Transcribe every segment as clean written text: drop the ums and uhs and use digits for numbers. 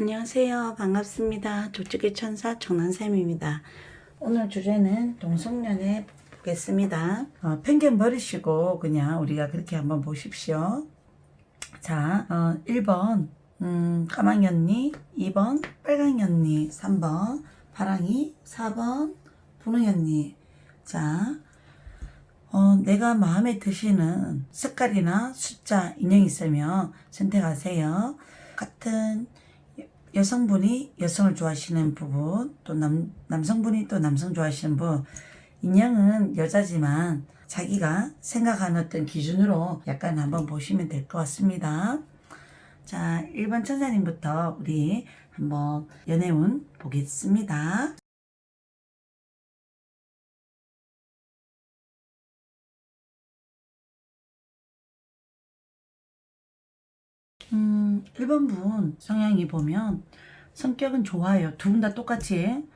안녕하세요. 반갑습니다. 조직의 천사 정난쌤입니다. 오늘 주제는 동성연애 보겠습니다. 편견 버리시고 그냥 우리가 그렇게 한번 보십시오. 자, 1번 까망연니, 2번 빨강연니, 3번 파랑이, 4번 분홍연니. 자, 내가 마음에 드시는 색깔이나 숫자, 인형이 있으면 선택하세요. 같은 여성분이 여성을 좋아하시는 부분, 또 남성분이 또 남성 좋아하시는 분, 인형은 여자지만 자기가 생각하는 어떤 기준으로 약간 한번 보시면 될 것 같습니다. 자, 1번 천사님부터 우리 한번 연애운 보겠습니다. 1번 분 성향이 보면 성격은 좋아요. 두 분 다 똑같이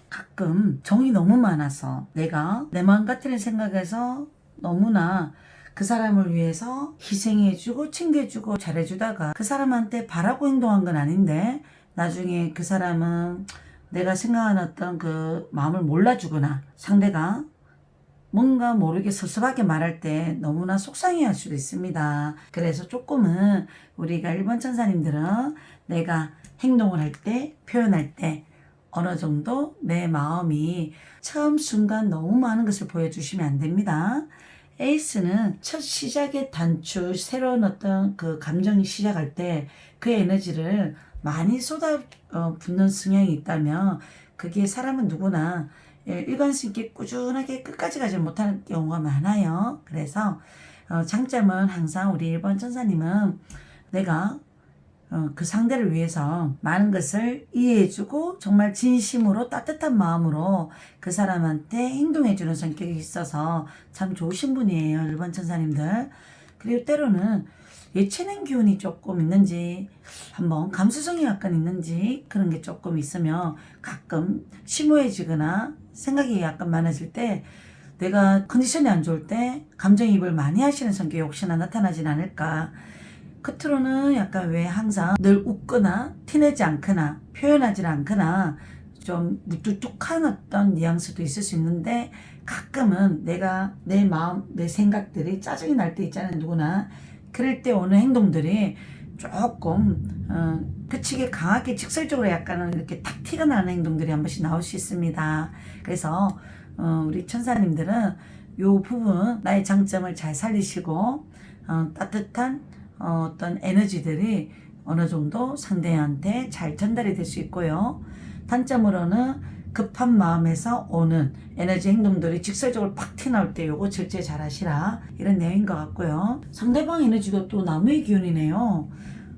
가끔 정이 너무 많아서 내가 내 마음 같은 생각해서 너무나 그 사람을 위해서 희생해주고 챙겨주고 잘해주다가 그 사람한테 바라고 행동한 건 아닌데 나중에 그 사람은 내가 생각하는 어떤 그 마음을 몰라주거나 상대가 뭔가 모르게 섭섭하게 말할 때 너무나 속상해 할 수도 있습니다. 그래서 조금은 우리가 1번 천사님들은 내가 행동을 할 때, 표현할 때 어느 정도 내 마음이 처음 순간 너무 많은 것을 보여주시면 안 됩니다. 에이스는 첫 시작의 단추, 새로운 어떤 그 감정이 시작할 때 그 에너지를 많이 쏟아붓는 성향이 있다면 그게 사람은 누구나 일관성 있게 꾸준하게 끝까지 가지 못하는 경우가 많아요. 그래서 장점은 항상 우리 1번 천사님은 내가 그 상대를 위해서 많은 것을 이해해주고 정말 진심으로 따뜻한 마음으로 그 사람한테 행동해주는 성격이 있어서 참 좋으신 분이에요. 1번 천사님들. 그리고 때로는 예체능 기운이 조금 있는지 한번 감수성이 약간 있는지 그런 게 조금 있으면 가끔 심오해지거나 생각이 약간 많아질 때 내가 컨디션이 안 좋을 때 감정이입을 많이 하시는 성격이 혹시나 나타나진 않을까. 겉으로는 약간 왜 항상 늘 웃거나 티내지 않거나 표현하지 않거나 좀 무뚝뚝한 어떤 뉘앙스도 있을 수 있는데 가끔은 내가 내 마음, 내 생각들이 짜증이 날 때 있잖아요. 누구나. 그럴 때 오는 행동들이 조금 그치게 강하게 직설적으로 약간은 이렇게 탁 티가 나는 행동들이 한 번씩 나올 수 있습니다. 그래서 우리 천사님들은 요 부분 나의 장점을 잘 살리시고 따뜻한 어떤 에너지들이 어느 정도 상대한테 잘 전달이 될 수 있고요. 단점으로는 급한 마음에서 오는 에너지 행동들이 직설적으로 팍 튀어나올 때 요거 절제 잘 하시라 이런 내용인 것 같고요. 상대방 에너지도 또 나무의 기운이네요.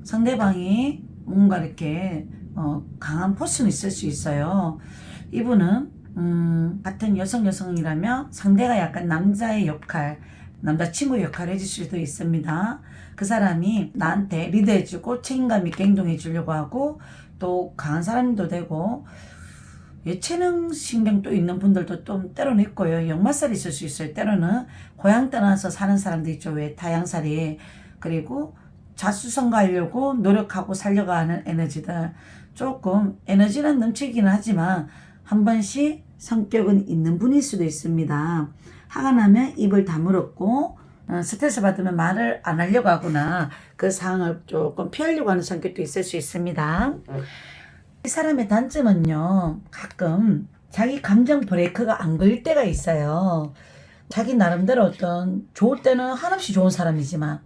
상대방이 뭔가 이렇게 강한 포스는 있을 수 있어요. 이분은 같은 여성이라면 상대가 약간 남자의 역할, 남자친구 역할을 해줄 수도 있습니다. 그 사람이 나한테 리드해주고 책임감 있게 행동해 주려고 하고 또 강한 사람도 되고 예체능 신경도 있는 분들도 좀 때로는 있고요. 역마살이 있을 수 있어요. 때로는 고향 떠나서 사는 사람도 있죠. 왜 타향살이. 그리고 자수성가하려고 노력하고 살려고 하는 에너지들. 조금 에너지는 넘치기는 하지만 한 번씩 성격은 있는 분일 수도 있습니다. 화가 나면 입을 다물었고 스트레스 받으면 말을 안 하려고 하거나 그 상황을 조금 피하려고 하는 성격도 있을 수 있습니다. 이 사람의 단점은요, 가끔 자기 감정 브레이크가 안 걸릴 때가 있어요. 자기 나름대로 어떤 좋을 때는 한없이 좋은 사람이지만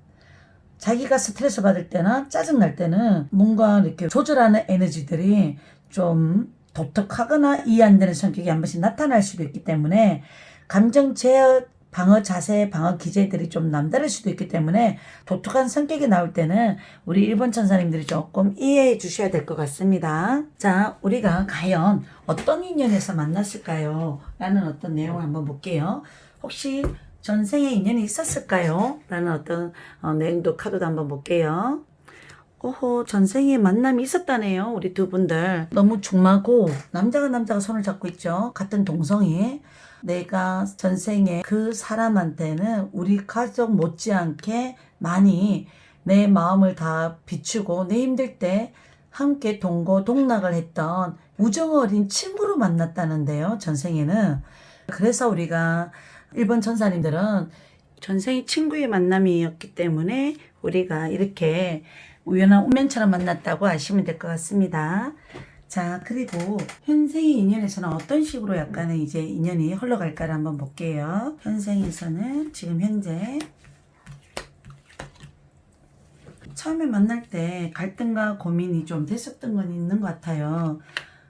자기가 스트레스 받을 때나 짜증 날 때는 뭔가 이렇게 조절하는 에너지들이 좀 독특하거나 이해 안 되는 성격이 한 번씩 나타날 수도 있기 때문에 감정 제어 방어 자세, 방어 기제들이 좀 남다를 수도 있기 때문에 독특한 성격이 나올 때는 우리 1번 천사님들이 조금 이해해 주셔야 될 것 같습니다. 자, 우리가 과연 어떤 인연에서 만났을까요? 라는 어떤 내용을 한번 볼게요. 혹시 전생에 인연이 있었을까요? 라는 어떤 내용도 카드도 한번 볼게요. 오호, 전생에 만남이 있었다네요. 우리 두 분들. 너무 중마고 남자가 손을 잡고 있죠. 같은 동성이. 내가 전생에 그 사람한테는 우리 가족 못지않게 많이 내 마음을 다 비추고 내 힘들 때 함께 동고동락을 했던 우정 어린 친구로 만났다는데요, 전생에는. 그래서 우리가 1번 천사님들은 전생이 친구의 만남이었기 때문에 우리가 이렇게 우연한 운명처럼 만났다고 아시면 될 것 같습니다. 자, 그리고 현생의 인연에서는 어떤 식으로 약간의 이제 인연이 흘러갈까를 한번 볼게요. 현생에서는 지금 현재 처음에 만날 때 갈등과 고민이 좀 됐었던 건 있는 것 같아요.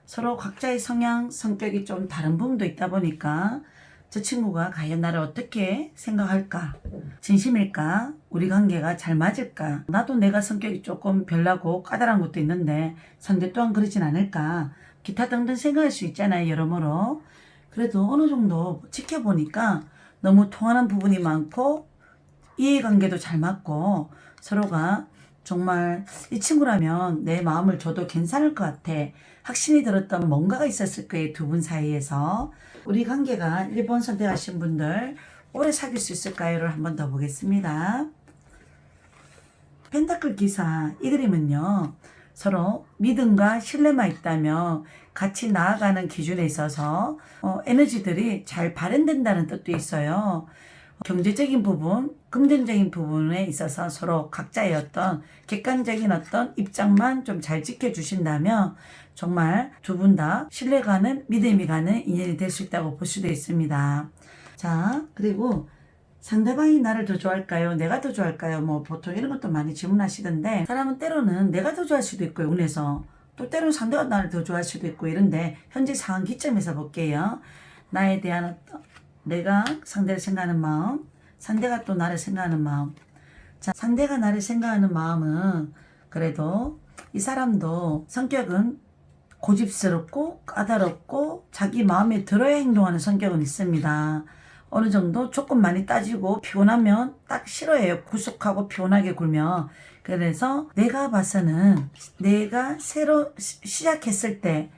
서로 각자의 성향, 성격이 좀 다른 부분도 있다 보니까 저 친구가 과연 나를 어떻게 생각할까? 진심일까? 우리 관계가 잘 맞을까? 나도 내가 성격이 조금 별나고 까다로운 것도 있는데 상대 또한 그러진 않을까? 기타 등등 생각할 수 있잖아요, 여러모로. 그래도 어느 정도 지켜보니까 너무 통하는 부분이 많고 이해관계도 잘 맞고 서로가 정말 이 친구라면 내 마음을 줘도 괜찮을 것 같아. 확신이 들었던 뭔가가 있었을 거예요, 두 분 사이에서. 우리 관계가 1번 선택하신 분들 오래 사귈 수 있을까요?를 한 번 더 보겠습니다. 펜타클 기사 이 그림은요, 서로 믿음과 신뢰만 있다면 같이 나아가는 기준에 있어서 에너지들이 잘 발현된다는 뜻도 있어요. 경제적인 부분, 금전적인 부분에 있어서 서로 각자의 어떤 객관적인 어떤 입장만 좀 잘 지켜주신다면 정말 두 분 다 신뢰가는 믿음이 가는 인연이 될 수 있다고 볼 수도 있습니다. 자, 그리고 상대방이 나를 더 좋아할까요? 내가 더 좋아할까요? 뭐 보통 이런 것도 많이 질문하시던데 사람은 때로는 내가 더 좋아할 수도 있고요, 운에서. 또 때로는 상대가 나를 더 좋아할 수도 있고 이런데 현재 상황 기점에서 볼게요. 나에 대한 어떤 내가 상대를 생각하는 마음, 상대가 또 나를 생각하는 마음. 자, 상대가 나를 생각하는 마음은 그래도 이 사람도 성격은 고집스럽고 까다롭고 자기 마음에 들어야 행동하는 성격은 있습니다. 어느 정도 조금 많이 따지고 피곤하면 딱 싫어해요. 구속하고 피곤하게 굴면. 그래서 내가 봐서는 내가 새로 시작했을 때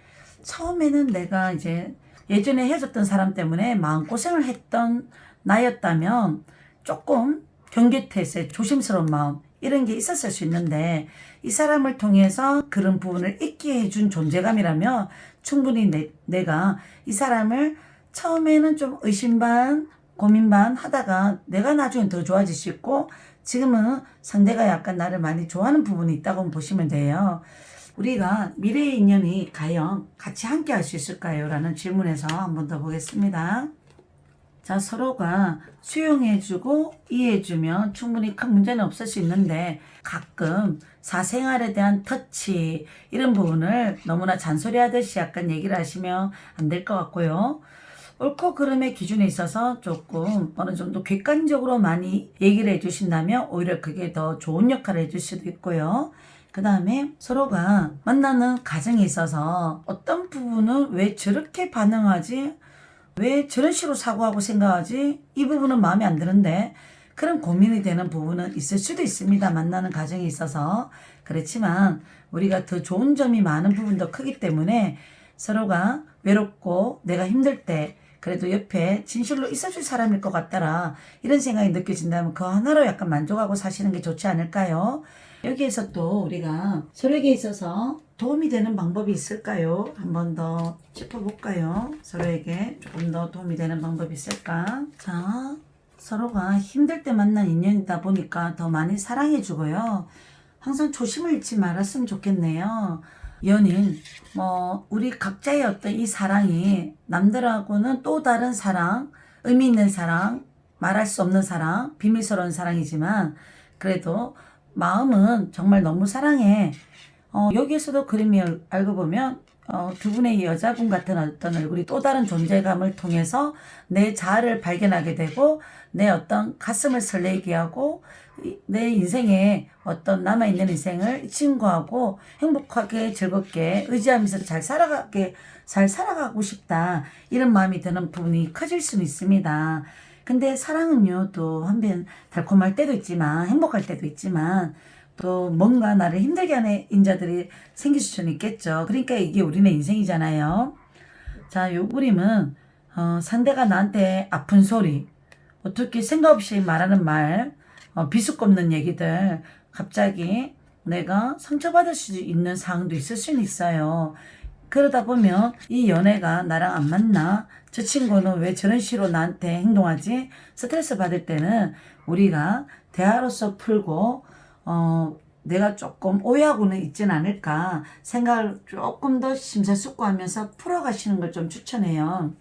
처음에는 내가 이제 예전에 헤어졌던 사람 때문에 마음고생을 했던 나였다면 조금 경계태세, 조심스러운 마음 이런 게 있었을 수 있는데 이 사람을 통해서 그런 부분을 잊게 해준 존재감이라면 충분히 내가 이 사람을 처음에는 좀 의심 반 고민 반 하다가 내가 나중엔 더 좋아질 수 있고 지금은 상대가 약간 나를 많이 좋아하는 부분이 있다고 보시면 돼요. 우리가 미래의 인연이 과연 같이 함께 할 수 있을까요? 라는 질문에서 한 번 더 보겠습니다. 자, 서로가 수용해주고 이해해주면 충분히 큰 문제는 없을 수 있는데 가끔 사생활에 대한 터치 이런 부분을 너무나 잔소리하듯이 약간 얘기를 하시면 안 될 것 같고요. 옳고 그름의 기준에 있어서 조금 어느 정도 객관적으로 많이 얘기를 해주신다면 오히려 그게 더 좋은 역할을 해줄 수도 있고요. 그 다음에 서로가 만나는 과정에 있어서 어떤 부분은 왜 저렇게 반응하지? 왜 저런 식으로 사고하고 생각하지? 이 부분은 마음에 안 드는데 그런 고민이 되는 부분은 있을 수도 있습니다. 만나는 과정에 있어서. 그렇지만 우리가 더 좋은 점이 많은 부분도 크기 때문에 서로가 외롭고 내가 힘들 때 그래도 옆에 진실로 있어줄 사람일 것 같더라 이런 생각이 느껴진다면 그 하나로 약간 만족하고 사시는 게 좋지 않을까요? 여기에서 또 우리가 서로에게 있어서 도움이 되는 방법이 있을까요? 한 번 더 짚어볼까요? 서로에게 조금 더 도움이 되는 방법이 있을까? 자, 서로가 힘들 때 만난 인연이다 보니까 더 많이 사랑해주고요. 항상 조심을 잃지 말았으면 좋겠네요. 연인, 우리 각자의 어떤 이 사랑이 남들하고는 또 다른 사랑, 의미 있는 사랑, 말할 수 없는 사랑, 비밀스러운 사랑이지만 그래도 마음은 정말 너무 사랑해. 여기에서도 그림이 알고 보면 두 분의 여자분 같은 어떤 얼굴이 또 다른 존재감을 통해서 내 자아를 발견하게 되고 내 어떤 가슴을 설레게 하고 내 인생에 어떤 남아있는 인생을 이 친구하고 행복하게 즐겁게 의지하면서 잘 살아가고 싶다 이런 마음이 드는 부분이 커질 수는 있습니다. 근데 사랑은요 또 한편 달콤할 때도 있지만 행복할 때도 있지만 또 뭔가 나를 힘들게 하는 인자들이 생길 수는 있겠죠. 그러니까 이게 우리네 인생이잖아요. 자, 요 그림은 상대가 나한테 아픈 소리 어떻게 생각 없이 말하는 말 비수꼽는 얘기들 갑자기 내가 상처받을 수 있는 상황도 있을 수는 있어요. 그러다 보면 이 연애가 나랑 안 맞나? 저 친구는 왜 저런 식으로 나한테 행동하지? 스트레스 받을 때는 우리가 대화로서 풀고 내가 조금 오해하고는 있진 않을까 생각을 조금 더 심사숙고하면서 풀어가시는 걸 좀 추천해요.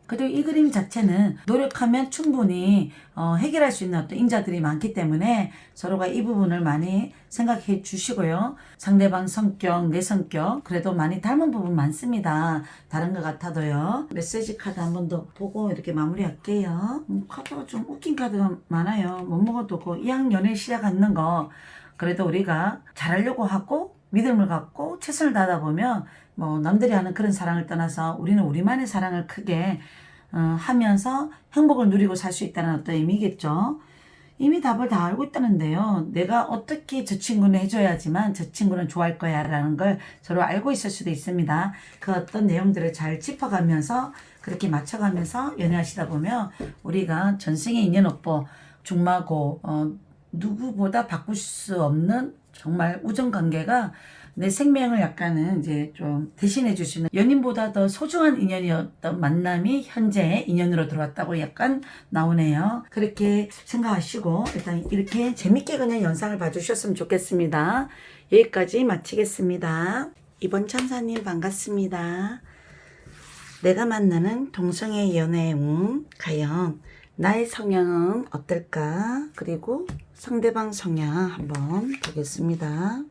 그리고 이 그림 자체는 노력하면 충분히 해결할 수 있는 어떤 인자들이 많기 때문에 서로가 이 부분을 많이 생각해 주시고요. 상대방 성격, 내 성격 그래도 많이 닮은 부분 많습니다. 다른 것 같아도요. 메시지 카드 한 번 더 보고 이렇게 마무리할게요. 카드가 좀 웃긴 카드가 많아요. 못 먹어도 그 2학년에 시작하는 거 그래도 우리가 잘하려고 하고 믿음을 갖고 최선을 다하다 보면 뭐 남들이 하는 그런 사랑을 떠나서 우리는 우리만의 사랑을 크게 하면서 행복을 누리고 살 수 있다는 어떤 의미겠죠. 이미 답을 다 알고 있다는데요. 내가 어떻게 저 친구는 해줘야지만 저 친구는 좋아할 거야 라는 걸 서로 알고 있을 수도 있습니다. 그 어떤 내용들을 잘 짚어가면서 그렇게 맞춰가면서 연애하시다 보면 우리가 전생의 인연 업보 중마고 누구보다 바꿀 수 없는 정말 우정 관계가 내 생명을 약간은 이제 좀 대신해 주시는 연인보다 더 소중한 인연이었던 만남이 현재의 인연으로 들어왔다고 약간 나오네요. 그렇게 생각하시고 일단 이렇게 재밌게 그냥 영상을 봐주셨으면 좋겠습니다. 여기까지 마치겠습니다. 이번 천사님 반갑습니다. 내가 만나는 동성애 연애운 과연 나의 성향은 어떨까? 그리고 상대방 성향 한번 보겠습니다.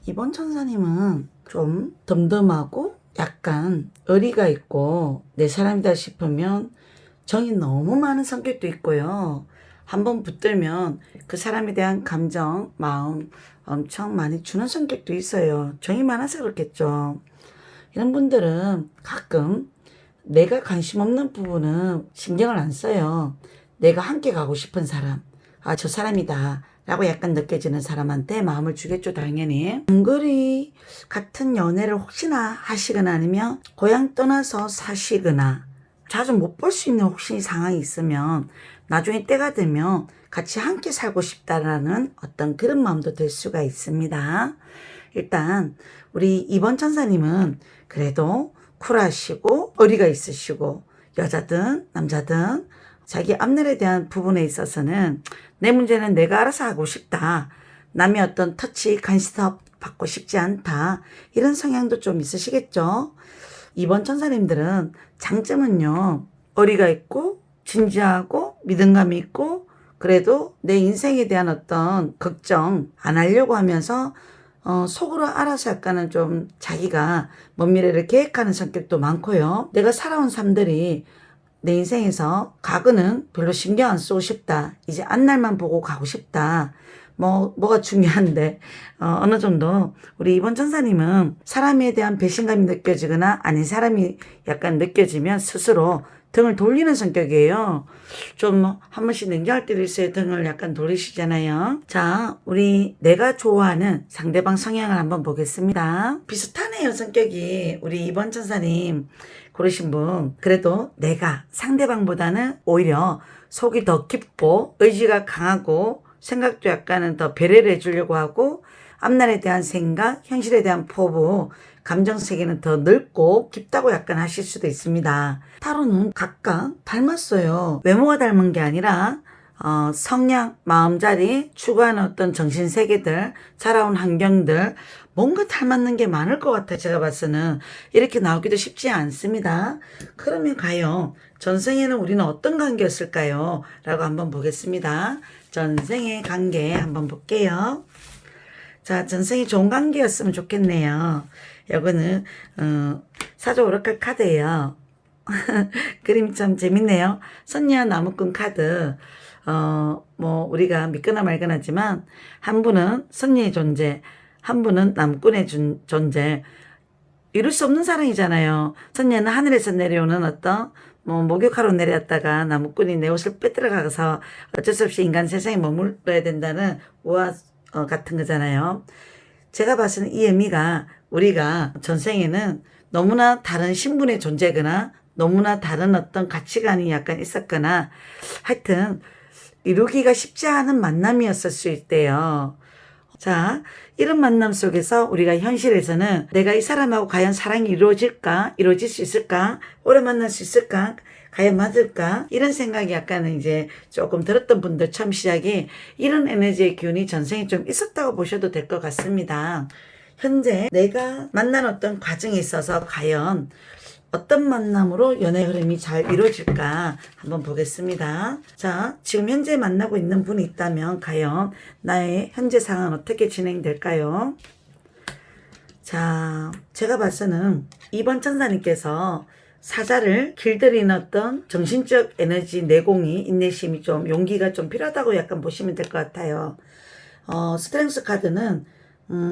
이번 천사님은 좀 덤덤하고 약간 의리가 있고 내 사람이다 싶으면 정이 너무 많은 성격도 있고요. 한번 붙들면 그 사람에 대한 감정, 마음 엄청 많이 주는 성격도 있어요. 정이 많아서 그렇겠죠. 이런 분들은 가끔 내가 관심 없는 부분은 신경을 안 써요. 내가 함께 가고 싶은 사람, 아, 저 사람이다 라고 약간 느껴지는 사람한테 마음을 주겠죠, 당연히. 장거리 같은 연애를 혹시나 하시거나 아니면 고향 떠나서 사시거나 자주 못 볼 수 있는 혹시 상황이 있으면 나중에 때가 되면 같이 함께 살고 싶다라는 어떤 그런 마음도 들 수가 있습니다. 일단 우리 이번 천사님은 그래도 쿨하시고 의리가 있으시고 여자든 남자든 자기 앞날에 대한 부분에 있어서는 내 문제는 내가 알아서 하고 싶다. 남의 어떤 터치, 간섭 받고 싶지 않다. 이런 성향도 좀 있으시겠죠. 이번 천사님들은 장점은요. 의리가 있고 진지하고 믿음감이 있고 그래도 내 인생에 대한 어떤 걱정 안 하려고 하면서 속으로 알아서 약간은 좀 자기가 먼 미래를 계획하는 성격도 많고요. 내가 살아온 삶들이 내 인생에서 과거는 별로 신경 안 쓰고 싶다. 이제 앞날만 보고 가고 싶다. 뭐가 중요한데, 어느 정도, 우리 이번 천사님은 사람에 대한 배신감이 느껴지거나 아닌 사람이 약간 느껴지면 스스로 등을 돌리는 성격이에요. 좀 한 번씩 냉정할 때도 있어요. 등을 약간 돌리시잖아요. 자, 우리 내가 좋아하는 상대방 성향을 한번 보겠습니다. 비슷하네요, 성격이. 우리 이번 천사님 고르신 분. 그래도 내가 상대방보다는 오히려 속이 더 깊고 의지가 강하고 생각도 약간은 더 배려를 해주려고 하고 앞날에 대한 생각, 현실에 대한 포부, 감정 세계는 더 넓고 깊다고 약간 하실 수도 있습니다. 타로는 각각 닮았어요. 외모가 닮은 게 아니라 성향, 마음자리, 추구하는 어떤 정신세계들, 자라온 환경들 뭔가 닮았는 게 많을 것 같아요. 제가 봐서는 이렇게 나오기도 쉽지 않습니다. 그러면 과연 전생에는 우리는 어떤 관계였을까요? 라고 한번 보겠습니다. 전생의 관계 한번 볼게요. 자, 전생이 좋은 관계였으면 좋겠네요. 이거는 사조 오라클 카드예요. 그림이 참 재밌네요. 선녀 나무꾼 카드. 우리가 믿거나 말거나 하지만 한 분은 선녀의 존재, 한 분은 나무꾼의 존재. 이룰 수 없는 사랑이잖아요. 선녀는 하늘에서 내려오는 어떤 목욕하러 내려왔다가 나무꾼이 내 옷을 빼들어가서 어쩔 수 없이 인간 세상에 머물러야 된다는 우화 같은 거잖아요. 제가 봐서는 이 의미가 우리가 전생에는 너무나 다른 신분의 존재거나 너무나 다른 어떤 가치관이 약간 있었거나 하여튼 이루기가 쉽지 않은 만남이었을 수 있대요. 자, 이런 만남 속에서 우리가 현실에서는 내가 이 사람하고 과연 사랑이 이루어질까? 이루어질 수 있을까? 오래 만날 수 있을까? 과연 맞을까? 이런 생각이 약간은 이제 조금 들었던 분들 처음 시작에 이런 에너지의 기운이 전생에 좀 있었다고 보셔도 될 것 같습니다. 현재 내가 만난 어떤 과정에 있어서 과연 어떤 만남으로 연애 흐름이 잘 이루어질까 한번 보겠습니다. 자, 지금 현재 만나고 있는 분이 있다면 과연 나의 현재 상황은 어떻게 진행될까요? 자, 제가 봐서는 이번 천사님께서 사자를 길들이는 어떤 정신적 에너지 내공이, 인내심이 좀, 용기가 좀 필요하다고 약간 보시면 될 것 같아요. 스트렝스 카드는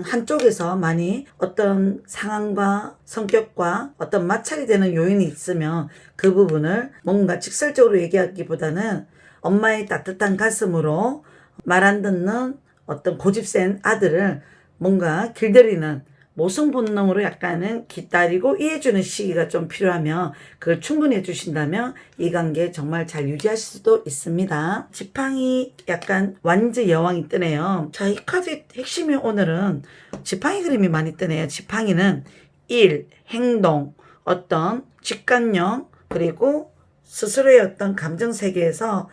한쪽에서 많이 어떤 상황과 성격과 어떤 마찰이 되는 요인이 있으면 그 부분을 뭔가 직설적으로 얘기하기보다는 엄마의 따뜻한 가슴으로 말 안 듣는 어떤 고집센 아들을 뭔가 길들이는 모성 본능으로 약간은 기다리고 이해해주는 시기가 좀 필요하면 그걸 충분히 해주신다면 이 관계 정말 잘 유지하실 수도 있습니다. 지팡이 약간 완즈 여왕이 뜨네요. 자, 이 카드의 핵심이 오늘은 지팡이 그림이 많이 뜨네요. 지팡이는 일, 행동, 어떤 직관력, 그리고 스스로의 어떤 감정 세계에서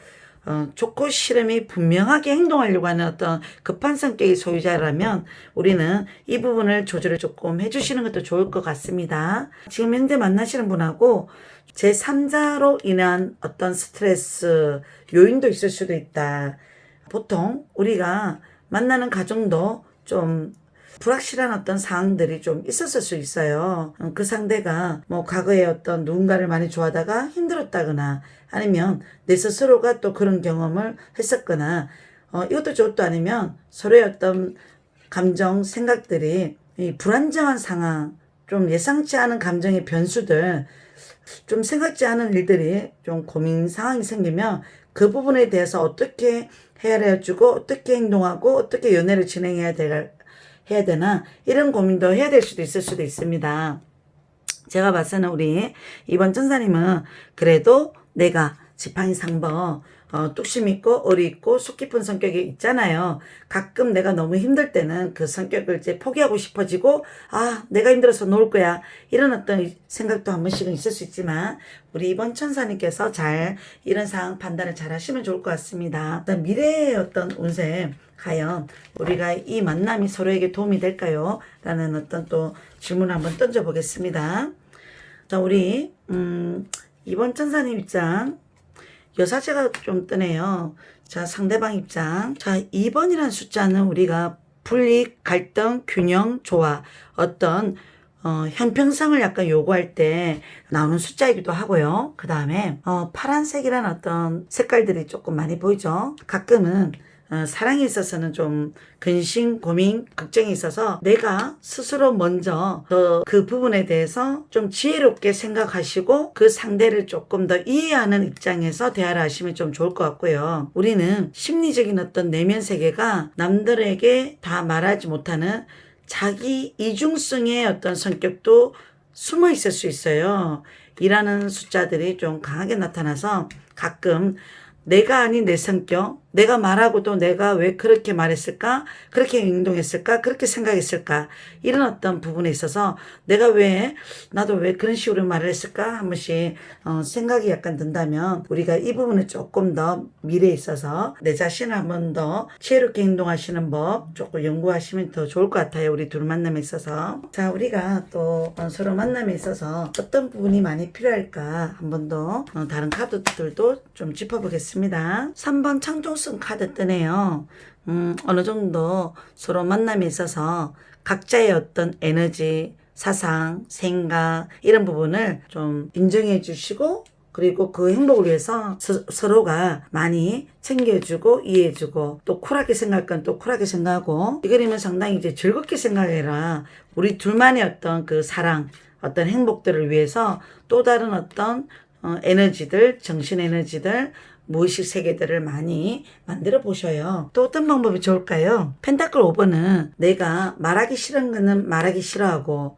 좋고 싫음이 분명하게 행동하려고 하는 어떤 급한 성격의 소유자라면 우리는 이 부분을 조절을 조금 해주시는 것도 좋을 것 같습니다. 지금 현재 만나시는 분하고 제3자로 인한 어떤 스트레스 요인도 있을 수도 있다. 보통 우리가 만나는 가정도 좀 불확실한 어떤 상황들이 좀 있었을 수 있어요. 그 상대가 뭐 과거에 어떤 누군가를 많이 좋아하다가 힘들었다거나 아니면 내 스스로가 또 그런 경험을 했었거나 이것도 저것도 아니면 서로의 어떤 감정, 생각들이 이 불안정한 상황, 좀 예상치 않은 감정의 변수들, 좀 생각지 않은 일들이 좀 고민 상황이 생기면 그 부분에 대해서 어떻게 헤아려주고 어떻게 행동하고 어떻게 연애를 진행해야 해야 되나 이런 고민도 해야 될 수도 있을 수도 있습니다. 제가 봐서는 우리 이번 천사님은 그래도 내가 지팡이 상번 뚝심 있고 어리 있고 속 깊은 성격이 있잖아요. 가끔 내가 너무 힘들 때는 그 성격을 이제 포기하고 싶어지고 내가 힘들어서 놓을 거야 이런 어떤 생각도 한 번씩은 있을 수 있지만 우리 이번 천사님께서 잘 이런 상황 판단을 잘 하시면 좋을 것 같습니다. 일단 미래의 어떤 운세 과연 우리가 이 만남이 서로에게 도움이 될까요? 라는 어떤 또 질문을 한번 던져보겠습니다. 자, 우리 이번 천사님 입장 여사제가 좀 뜨네요. 자, 상대방 입장. 자, 2번이라는 숫자는 우리가 분리, 갈등, 균형, 조화, 어떤 형평성을 약간 요구할 때 나오는 숫자이기도 하고요. 그 다음에 파란색이라는 어떤 색깔들이 조금 많이 보이죠. 가끔은 사랑에 있어서는 좀 근심, 고민, 걱정이 있어서 내가 스스로 먼저 그 부분에 대해서 좀 지혜롭게 생각하시고 그 상대를 조금 더 이해하는 입장에서 대화를 하시면 좀 좋을 것 같고요. 우리는 심리적인 어떤 내면 세계가 남들에게 다 말하지 못하는 자기 이중성의 어떤 성격도 숨어 있을 수 있어요. 이라는 숫자들이 좀 강하게 나타나서 가끔 내가 아닌 내 성격, 내가 말하고도 내가 왜 그렇게 말했을까? 그렇게 행동했을까? 그렇게 생각했을까? 이런 어떤 부분에 있어서 나도 왜 그런 식으로 말을 했을까? 한 번씩 생각이 약간 든다면 우리가 이 부분을 조금 더 미래에 있어서 내 자신을 한 번 더 지혜롭게 행동하시는 법 조금 연구하시면 더 좋을 것 같아요. 우리 둘 만남에 있어서. 자, 우리가 또 서로 만남에 있어서 어떤 부분이 많이 필요할까? 한 번 더 다른 카드들도 좀 짚어보겠습니다. 3번 창조성 카드 뜨네요. 어느 정도 서로 만남에 있어서 각자의 어떤 에너지, 사상, 생각 이런 부분을 좀 인정해 주시고 그리고 그 행복을 위해서 서로가 많이 챙겨주고 이해해주고 또 쿨하게 생각할 건 또 쿨하게 생각하고 이 그림은 상당히 이제 즐겁게 생각해라. 우리 둘만의 어떤 그 사랑, 어떤 행복들을 위해서 또 다른 어떤 에너지들, 정신 에너지들 무의식 세계들을 많이 만들어 보셔요. 또 어떤 방법이 좋을까요? 펜타클 5번은 내가 말하기 싫은 거는 말하기 싫어하고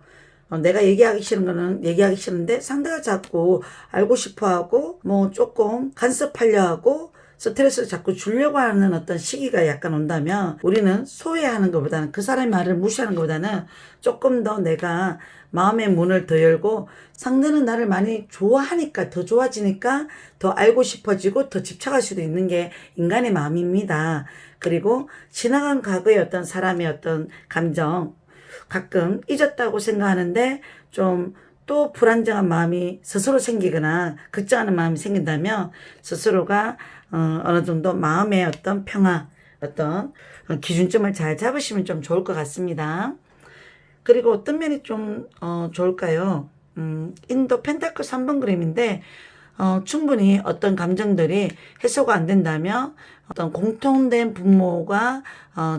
내가 얘기하기 싫은 거는 얘기하기 싫은데 상대가 자꾸 알고 싶어 하고 뭐 조금 간섭하려 하고 스트레스를 자꾸 주려고 하는 어떤 시기가 약간 온다면 우리는 소외하는 것보다는 그 사람의 말을 무시하는 것보다는 조금 더 내가 마음의 문을 더 열고 상대는 나를 많이 좋아하니까 더 좋아지니까 더 알고 싶어지고 더 집착할 수도 있는 게 인간의 마음입니다. 그리고 지나간 과거의 어떤 사람의 어떤 감정 가끔 잊었다고 생각하는데 좀 또 불안정한 마음이 스스로 생기거나 걱정하는 마음이 생긴다면 스스로가 어느 정도 마음의 어떤 평화, 어떤 기준점을 잘 잡으시면 좀 좋을 것 같습니다. 그리고 어떤 면이 좀 좋을까요? 인도 펜타클 3번 그림인데 충분히 어떤 감정들이 해소가 안 된다면 어떤 공통된 분모가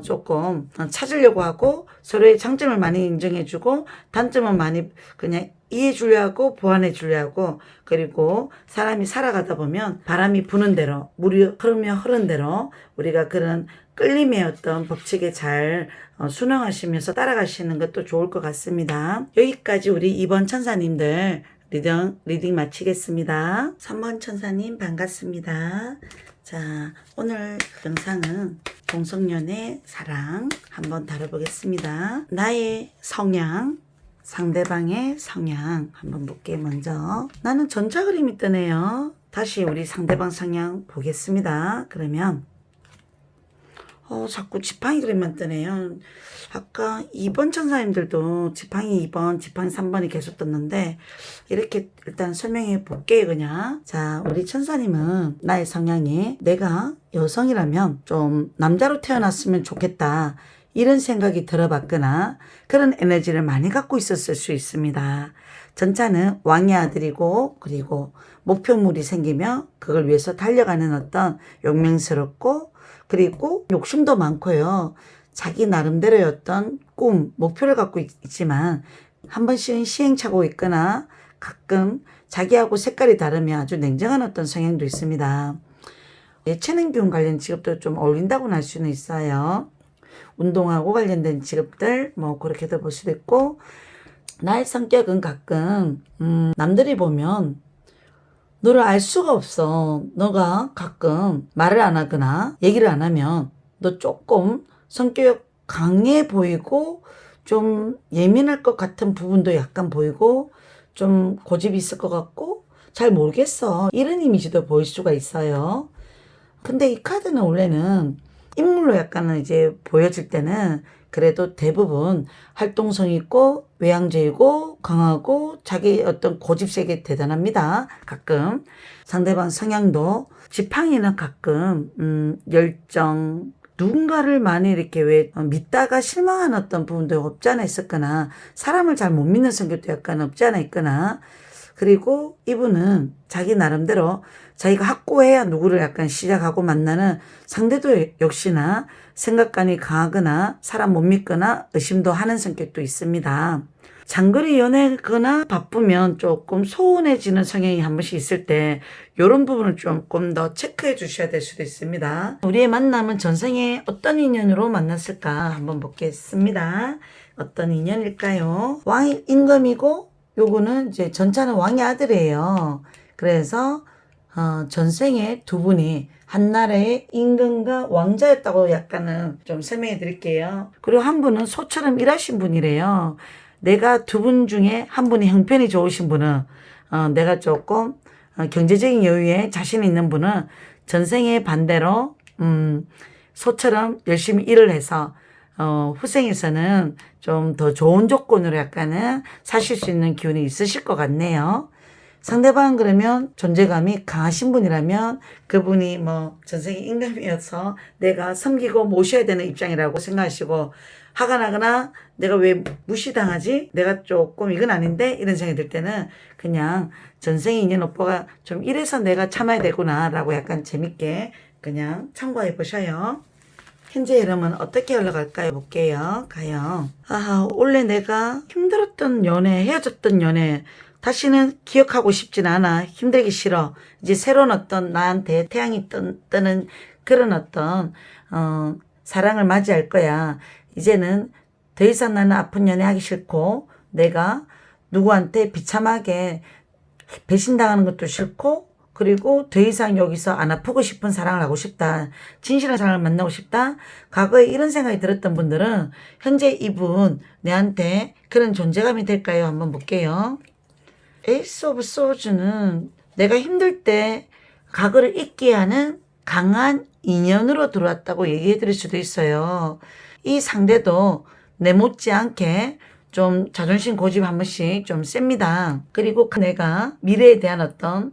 조금 찾으려고 하고 서로의 장점을 많이 인정해주고 단점은 많이 그냥 이해해 주려고 보완해 주려고 그리고 사람이 살아가다 보면 바람이 부는 대로 물이 흐르면 흐른 대로 우리가 그런 끌림의 어떤 법칙에 잘 순응하시면서 따라가시는 것도 좋을 것 같습니다. 여기까지 우리 2번 천사님들 리딩 마치겠습니다. 3번 천사님 반갑습니다. 자, 오늘 영상은 동성연의 사랑 한번 다뤄보겠습니다. 나의 성향, 상대방의 성향 한번 볼게요. 먼저 나는 전자 그림이 뜨네요. 다시 우리 상대방 성향 보겠습니다. 그러면 자꾸 지팡이 그림만 뜨네요. 아까 2번 천사님들도 지팡이 2번, 지팡이 3번이 계속 떴는데 이렇게 일단 설명해 볼게요. 그냥 자, 우리 천사님은 나의 성향이 내가 여성이라면 좀 남자로 태어났으면 좋겠다 이런 생각이 들어봤거나 그런 에너지를 많이 갖고 있었을 수 있습니다. 전차는 왕의 아들이고 그리고 목표물이 생기며 그걸 위해서 달려가는 어떤 용맹스럽고 그리고 욕심도 많고요. 자기 나름대로의 어떤 꿈, 목표를 갖고 있지만 한 번씩은 시행착오가 있거나 가끔 자기하고 색깔이 다르면 아주 냉정한 어떤 성향도 있습니다. 예체능 기운 관련 직업도 좀 어울린다고는 할 수는 있어요. 운동하고 관련된 직업들 뭐 그렇게도 볼 수도 있고 나의 성격은 가끔 남들이 보면 너를 알 수가 없어. 너가 가끔 말을 안 하거나 얘기를 안 하면 너 조금 성격 강해 보이고 좀 예민할 것 같은 부분도 약간 보이고 좀 고집이 있을 것 같고 잘 모르겠어. 이런 이미지도 보일 수가 있어요. 근데 이 카드는 원래는 인물로 약간은 이제 보여질 때는 그래도 대부분 활동성 있고 외향적이고 강하고 자기 어떤 고집색이 대단합니다. 가끔 상대방 성향도 지팡이는 가끔 열정 누군가를 많이 이렇게 왜 믿다가 실망한 어떤 부분도 없지 않아 있었거나 사람을 잘 못 믿는 성격도 약간 없지 않아 있거나 그리고 이분은 자기 나름대로 자기가 확고해야 누구를 약간 시작하고 만나는 상대도 역시나 생각관이 강하거나 사람 못 믿거나 의심도 하는 성격도 있습니다. 장거리 연애거나 바쁘면 조금 소원해지는 성향이 한 번씩 있을 때 이런 부분을 조금 더 체크해 주셔야 될 수도 있습니다. 우리의 만남은 전생에 어떤 인연으로 만났을까 한번 보겠습니다. 어떤 인연일까요? 왕이 임금이고 요거는 이제 전차는 왕의 아들이에요. 그래서 전생에 두 분이 한나라의 임금과 왕자였다고 약간은 좀 설명해 드릴게요. 그리고 한 분은 소처럼 일하신 분이래요. 내가 두 분 중에 한 분이 형편이 좋으신 분은 내가 조금 경제적인 여유에 자신 있는 분은 전생에 반대로 소처럼 열심히 일을 해서 후생에서는 좀 더 좋은 조건으로 약간은 사실 수 있는 기운이 있으실 것 같네요. 상대방은 그러면 존재감이 강하신 분이라면 그분이 뭐 전생에 임금이어서 내가 섬기고 모셔야 되는 입장이라고 생각하시고 화가 나거나 내가 왜 무시당하지? 내가 조금 이건 아닌데? 이런 생각이 들 때는 그냥 전생에 인연 오빠가 좀 이래서 내가 참아야 되구나 라고 약간 재밌게 그냥 참고해 보셔요. 현재 여러분 어떻게 흘러갈까요? 볼게요. 가요. 원래 내가 힘들었던 연애, 헤어졌던 연애 다시는 기억하고 싶진 않아. 힘들기 싫어. 이제 새로운 어떤 나한테 태양이 뜨는 그런 어떤 사랑을 맞이할 거야. 이제는 더 이상 나는 아픈 연애 하기 싫고 내가 누구한테 비참하게 배신당하는 것도 싫고 그리고 더 이상 여기서 안 아프고 싶은 사랑을 하고 싶다. 진실한 사랑을 만나고 싶다. 과거에 이런 생각이 들었던 분들은 현재 이분 내한테 그런 존재감이 될까요? 한번 볼게요. 에이스 오브 소즈는 내가 힘들 때 과거를 잊게 하는 강한 인연으로 들어왔다고 얘기해 드릴 수도 있어요. 이 상대도 내 못지않게 좀 자존심 고집 한 번씩 좀 셉니다. 그리고 내가 미래에 대한 어떤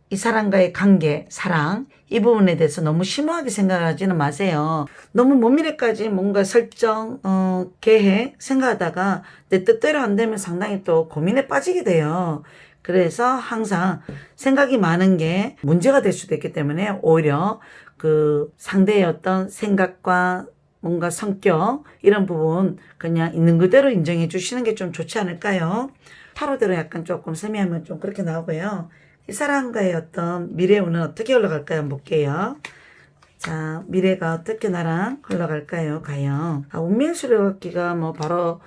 이 사람과의 관계, 사랑 이 부분에 대해서 너무 심오하게 생각하지는 마세요. 너무 먼 미래까지 뭔가 설정, 계획 생각하다가 내 뜻대로 안 되면 상당히 또 고민에 빠지게 돼요. 그래서 항상 생각이 많은 게 문제가 될 수도 있기 때문에 오히려 그 상대의 어떤 생각과 뭔가 성격 이런 부분 그냥 있는 그대로 인정해 주시는 게 좀 좋지 않을까요? 타로대로 약간 조금 세미하면 좀 그렇게 나오고요. 이 사람과의 어떤 미래 운은 어떻게 흘러갈까요? 한번 볼게요. 자, 미래가 어떻게 나랑 흘러갈까요? 과연. 운명 수레바퀴가 뭐 바로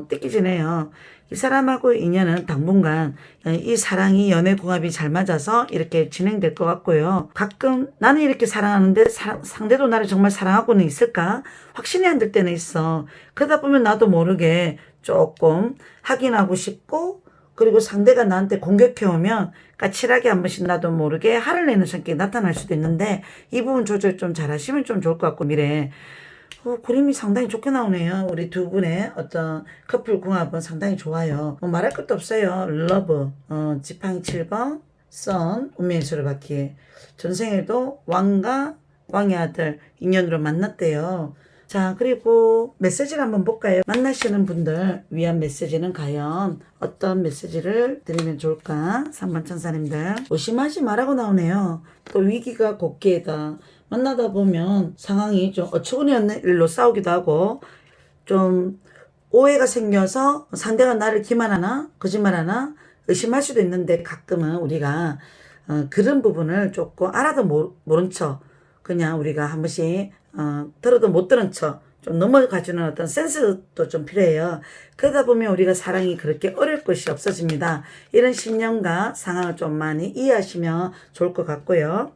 뜯기지네요. 이 사람하고 인연은 당분간 이 사랑이 연애 궁합이 잘 맞아서 이렇게 진행될 것 같고요. 가끔 나는 이렇게 사랑하는데 상대도 나를 정말 사랑하고는 있을까? 확신이 안 들 때는 있어. 그러다 보면 나도 모르게 조금 확인하고 싶고 그리고 상대가 나한테 공격해오면 까칠하게 한 번씩 나도 모르게 화를 내는 성격이 나타날 수도 있는데 이 부분 조절 좀 잘하시면 좀 좋을 것 같고 미래 그림이 상당히 좋게 나오네요. 우리 두 분의 어떤 커플 궁합은 상당히 좋아요. 말할 것도 없어요. 러브, 지팡이 7번, 선, 운명의 수레바퀴. 전생에도 왕과 왕의 아들 인연으로 만났대요. 자, 그리고 메시지를 한번 볼까요? 만나시는 분들 위한 메시지는 과연 어떤 메시지를 드리면 좋을까? 3번 천사님들. 의심하지 말라고 나오네요. 또 위기가 곧기에다. 만나다 보면 상황이 좀 어처구니 없는 일로 싸우기도 하고 좀 오해가 생겨서 상대가 나를 기만하나 거짓말하나 의심할 수도 있는데 가끔은 우리가 그런 부분을 조금 알아도 모른 척 그냥 우리가 한 번씩 들어도 못 들은 척 좀 넘어가주는 어떤 센스도 좀 필요해요. 그러다 보면 우리가 사랑이 그렇게 어려울 것이 없어집니다. 이런 신념과 상황을 좀 많이 이해하시면 좋을 것 같고요.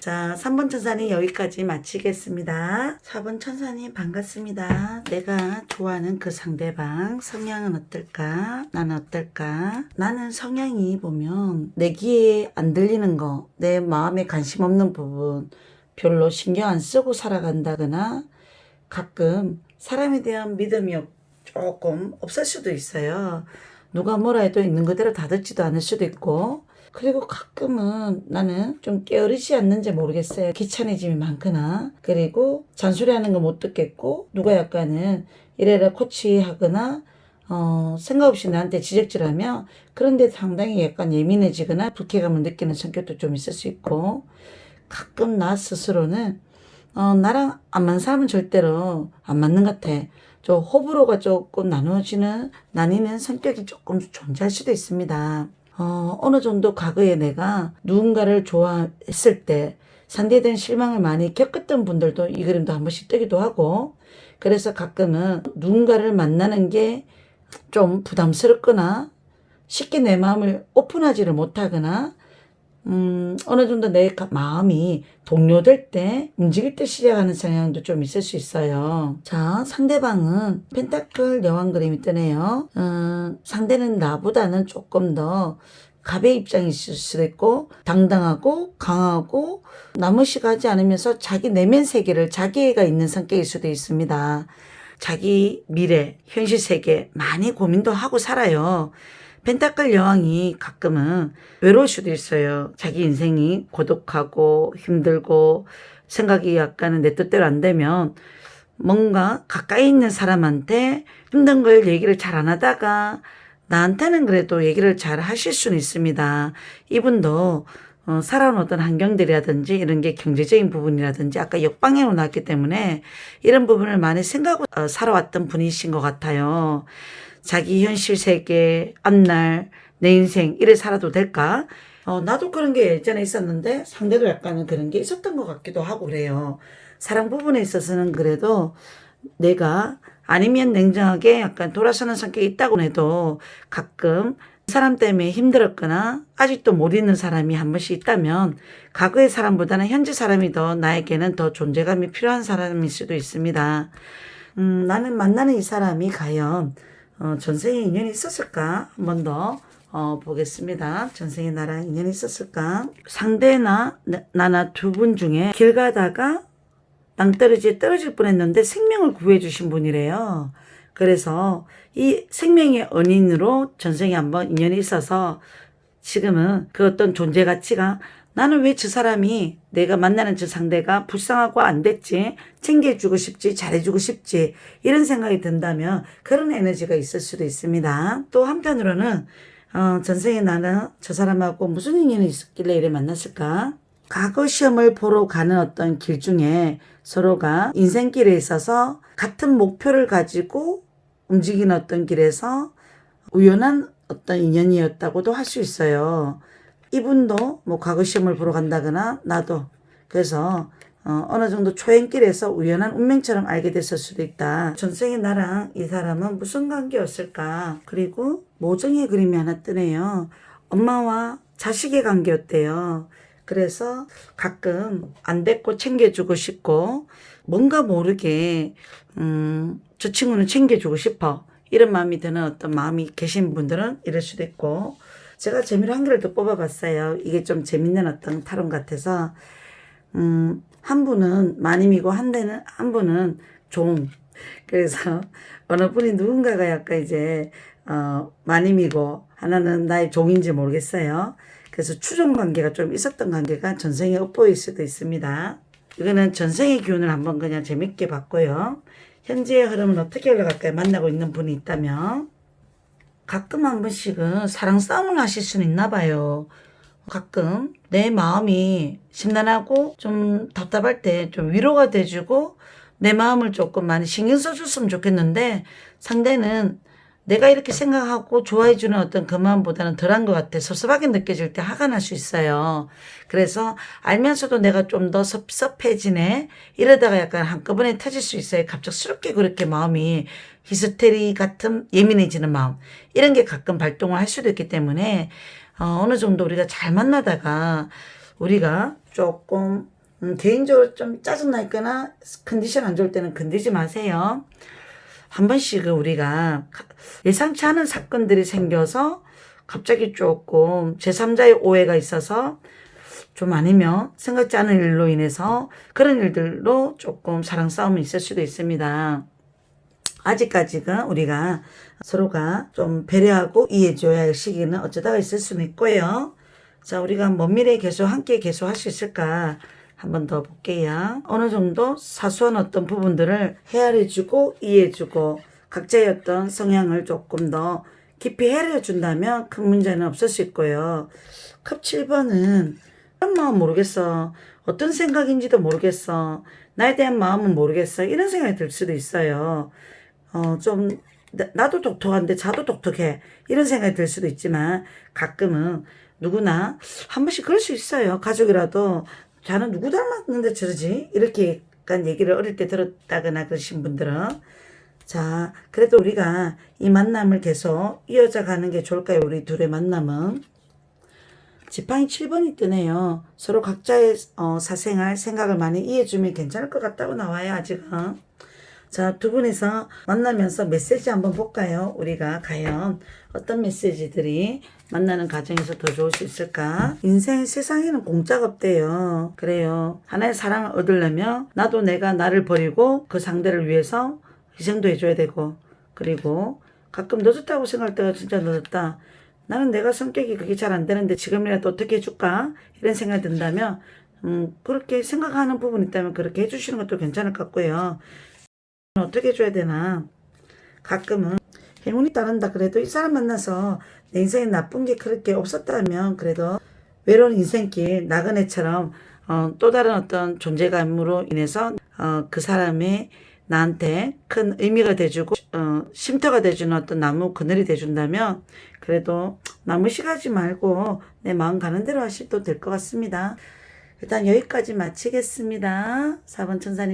자, 3번 천사님 여기까지 마치겠습니다. 4번 천사님 반갑습니다. 내가 좋아하는 그 상대방 성향은 어떨까? 나는 어떨까? 나는 성향이 보면 내 귀에 안 들리는 거, 내 마음에 관심 없는 부분 별로 신경 안 쓰고 살아간다거나 가끔 사람에 대한 믿음이 조금 없을 수도 있어요. 누가 뭐라 해도 있는 그대로 다 듣지도 않을 수도 있고 그리고 가끔은 나는 좀 게으르지 않는지 모르겠어요. 귀차니즘이 많거나 그리고 잔소리하는 거 못 듣겠고 누가 약간은 이래라 코치하거나 생각 없이 나한테 지적질하면 그런데 상당히 약간 예민해지거나 불쾌감을 느끼는 성격도 좀 있을 수 있고 가끔 나 스스로는 나랑 안 맞는 사람은 절대로 안 맞는 것 같아. 저 호불호가 조금 나뉘는 성격이 조금 존재할 수도 있습니다. 어느 정도 과거에 내가 누군가를 좋아했을 때 상대에 대한 실망을 많이 겪었던 분들도 이 그림도 한 번씩 뜨기도 하고 그래서 가끔은 누군가를 만나는 게 좀 부담스럽거나 쉽게 내 마음을 오픈하지를 못하거나 어느 정도 내 마음이 동요될 때, 움직일 때 시작하는 성향도 좀 있을 수 있어요. 자, 상대방은 펜타클 여왕 그림이 뜨네요. 상대는 나보다는 조금 더 갑의 입장이 있을 수도 있고, 당당하고, 강하고, 나무식하지 않으면서 자기 내면 세계를 자기애가 있는 성격일 수도 있습니다. 자기 미래, 현실 세계 많이 고민도 하고 살아요. 펜타클 여왕이 가끔은 외로울 수도 있어요. 자기 인생이 고독하고 힘들고 생각이 약간은 내 뜻대로 안 되면 뭔가 가까이 있는 사람한테 힘든 걸 얘기를 잘 안 하다가 나한테는 그래도 얘기를 잘 하실 수는 있습니다. 이분도 살아온 어떤 환경들이라든지 이런 게 경제적인 부분이라든지 아까 역방향으로 나왔기 때문에 이런 부분을 많이 생각하고 살아왔던 분이신 것 같아요. 자기 현실 세계, 앞날, 내 인생 이래 살아도 될까? 나도 그런 게 예전에 있었는데 상대도 약간은 그런 게 있었던 것 같기도 하고 그래요. 사랑 부분에 있어서는 그래도 내가 아니면 냉정하게 약간 돌아서는 성격이 있다고 해도 가끔 그 사람 때문에 힘들었거나 아직도 못 잊는 사람이 한 번씩 있다면 과거의 사람보다는 현재 사람이 더 나에게는 더 존재감이 필요한 사람일 수도 있습니다. 나는 만나는 이 사람이 과연 전생에 인연이 있었을까? 한 번 더 보겠습니다. 전생에 나랑 인연이 있었을까? 상대나 나나 두 분 중에 길 가다가 낭떠러지에 떨어질 뻔했는데 생명을 구해주신 분이래요. 그래서 이 생명의 은인으로 전생에 한번 인연이 있어서 지금은 그 어떤 존재 가치가 나는 왜 저 사람이 내가 만나는 저 상대가 불쌍하고 안 됐지? 챙겨주고 싶지? 잘해주고 싶지? 이런 생각이 든다면 그런 에너지가 있을 수도 있습니다. 또 한편으로는 전생에 나는 저 사람하고 무슨 인연이 있었길래 이래 만났을까? 과거 시험을 보러 가는 어떤 길 중에 서로가 인생길에 있어서 같은 목표를 가지고 움직이는 어떤 길에서 우연한 어떤 인연이었다고도 할 수 있어요. 이분도 뭐 과거 시험을 보러 간다거나 나도 그래서 어느 정도 초행길에서 우연한 운명처럼 알게 됐을 수도 있다. 전생에 나랑 이 사람은 무슨 관계였을까? 그리고 모정의 그림이 하나 뜨네요. 엄마와 자식의 관계였대요. 그래서 가끔 안 됐고 챙겨주고 싶고 뭔가 모르게 저 친구는 챙겨주고 싶어 이런 마음이 드는 어떤 마음이 계신 분들은 이럴 수도 있고 제가 재미로 한 개를 더 뽑아봤어요. 이게 좀 재밌는 어떤 타론 같아서 한 분은 마님이고 한 분은 종. 그래서 어느 분이 누군가가 약간 이제 마님이고 하나는 나의 종인지 모르겠어요. 그래서 추종 관계가 좀 있었던 관계가 전생에 엿보일 수도 있습니다. 이거는 전생의 기운을 한번 그냥 재밌게 봤고요. 현재의 흐름은 어떻게 흘러갈까요? 만나고 있는 분이 있다면 가끔 한 번씩은 사랑 싸움을 하실 수는 있나 봐요. 가끔 내 마음이 심란하고 좀 답답할 때 좀 위로가 돼주고 내 마음을 조금 많이 신경 써줬으면 좋겠는데 상대는 내가 이렇게 생각하고 좋아해주는 어떤 그 마음보다는 덜한 것 같아. 섭섭하게 느껴질 때 화가 날 수 있어요. 그래서 알면서도 내가 좀 더 섭섭해지네. 이러다가 약간 한꺼번에 터질 수 있어요. 갑작스럽게 그렇게 마음이 히스테리 같은 예민해지는 마음. 이런 게 가끔 발동을 할 수도 있기 때문에 어느 정도 우리가 잘 만나다가 우리가 조금 개인적으로 좀 짜증나 있거나 컨디션 안 좋을 때는 건들지 마세요. 한 번씩은 우리가 예상치 않은 사건들이 생겨서 갑자기 조금 제3자의 오해가 있어서 좀 아니면 생각지 않은 일로 인해서 그런 일들로 조금 사랑 싸움이 있을 수도 있습니다. 아직까지는 우리가 서로가 좀 배려하고 이해해줘야 할 시기는 어쩌다가 있을 수는 있고요. 자, 우리가 먼 미래에 함께 계속 할 수 있을까? 한 번 더 볼게요. 어느 정도 사소한 어떤 부분들을 헤아려주고 이해해주고 각자의 어떤 성향을 조금 더 깊이 헤아려준다면 큰 문제는 없을 수 있고요. 컵 7번은 그런 마음 모르겠어. 어떤 생각인지도 모르겠어. 나에 대한 마음은 모르겠어. 이런 생각이 들 수도 있어요. 좀 나도 독특한데 자도 독특해. 이런 생각이 들 수도 있지만 가끔은 누구나 한 번씩 그럴 수 있어요. 가족이라도 자는 누구 닮았는데 저러지? 이렇게 약간 얘기를 어릴 때 들었다거나 그러신 분들은 자, 그래도 우리가 이 만남을 계속 이어져 가는 게 좋을까요? 우리 둘의 만남은. 지팡이 7번이 뜨네요. 서로 각자의 사생활, 생각을 많이 이해해주면 괜찮을 것 같다고 나와요, 아직은. 자, 두 분이서 만나면서 메시지 한번 볼까요? 우리가 과연 어떤 메시지들이 만나는 과정에서 더 좋을 수 있을까? 인생 세상에는 공짜가 없대요. 그래요. 하나의 사랑을 얻으려면 나도 내가 나를 버리고 그 상대를 위해서 희생도 해줘야 되고 그리고 가끔 늦었다고 생각할 때가 진짜 늦었다. 나는 내가 성격이 그게 잘 안 되는데 지금이라도 어떻게 해줄까? 이런 생각이 든다면 그렇게 생각하는 부분이 있다면 그렇게 해주시는 것도 괜찮을 것 같고요. 어떻게 해줘야 되나? 가끔은 행운이 따른다 그래도 이 사람 만나서 내 인생에 나쁜 게 그렇게 없었다면 그래도 외로운 인생길 나그네처럼 또 다른 어떤 존재감으로 인해서 그 사람이 나한테 큰 의미가 돼주고 쉼터가 돼주는 어떤 나무 그늘이 돼준다면 그래도 나무 시가지 말고 내 마음 가는 대로 하셔도 될 것 같습니다. 일단 여기까지 마치겠습니다. 4번 천사님